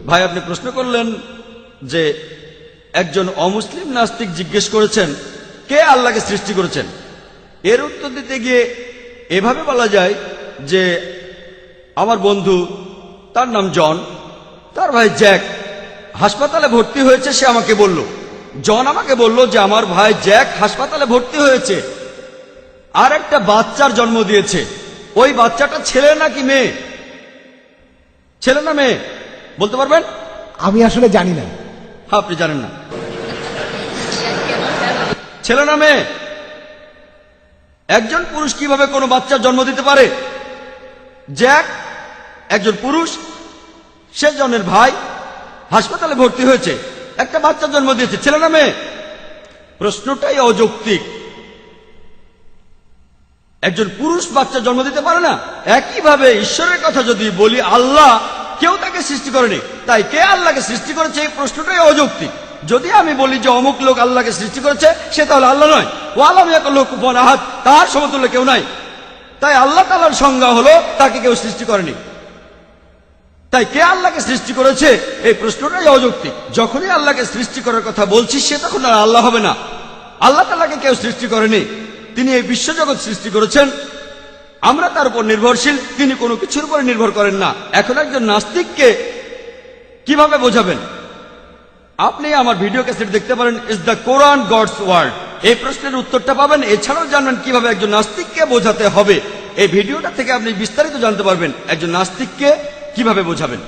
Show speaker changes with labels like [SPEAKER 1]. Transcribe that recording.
[SPEAKER 1] ভাই আপনি প্রশ্ন করলেন যে একজন অমুসলিম নাস্তিক জিজ্ঞেস করেছেন কে আল্লাহকে সৃষ্টি করেছেন। এর উত্তর দিতে গিয়ে এভাবে বলা যায় যে আমার বন্ধু, তার নাম জন, তার ভাই জ্যাক হাসপাতালে ভর্তি হয়েছে। সে আমাকে বলল, জন আমাকে বলল যে আমার ভাই জ্যাক হাসপাতালে ভর্তি হয়েছে, আর একটা বাচ্চার জন্ম দিয়েছে। ওই বাচ্চাটা ছেলে নাকি মেয়ে? ছেলে না মেয়ে বলতে পারবেন?
[SPEAKER 2] আমি আসলে জানি না।
[SPEAKER 1] আপনি জানেন না? ছেলে না মেয়ে? একজন পুরুষ কিভাবে কোনো বাচ্চার জন্ম দিতে পারে? জ্যাক একজন পুরুষ, সে জনের ভাই হাসপাতালে ভর্তি হয়েছে, একটা বাচ্চার জন্ম দিয়েছে। ছেলে না মেয়ে? প্রশ্নটাই অযৌক্তিক। একজন পুরুষ বাচ্চা জন্ম দিতে পারে না। একইভাবে ঈশ্বরের কথা যদি বলি, আল্লাহ কেউ তাকে সৃষ্টি করেনি, তাই কে আল্লাহকে সৃষ্টি করেছে এই প্রশ্নটাই অযৌক্তিক। যদি আমি বলি যে অমুক লোক আল্লাহকে সৃষ্টি করেছে, সে তাহলে আল্লাহ নয়। ও আল্লাহ লোক কুফুয়ান আহাদ, তার সমতুল্য কেউ নাই। তাই আল্লাহ তাআলার সংজ্ঞা হলো তাকে কেউ সৃষ্টি করেনি। তাই কে আল্লাহকে সৃষ্টি করেছে এই প্রশ্নটাই অযৌক্তিক। যখনই আল্লাহকে সৃষ্টি করার কথা বলছি, সে তখন আর আল্লাহ হবে না। আল্লাহ তাআলাকে কেউ সৃষ্টি করেনি, তিনি এই বিশ্বজগৎ সৃষ্টি করেছেন। আমরা তার উপর নির্ভরশীল, তিনি কোনো কিছুর উপর নির্ভর করেন না। এখন একজন নাস্তিককে কিভাবে বোঝাবেন? আপনি আমার ভিডিও ক্যাসেট দেখতে পারেন, is the Quran God's word. এই প্রশ্নের উত্তরটা পাবেন। এছাড়াও জানবেন কিভাবে একজন নাস্তিককে বোঝাতে হবে। এই ভিডিওটা থেকে আপনি বিস্তারিত জানতে পারবেন একজন নাস্তিককে কিভাবে বোঝাবেন।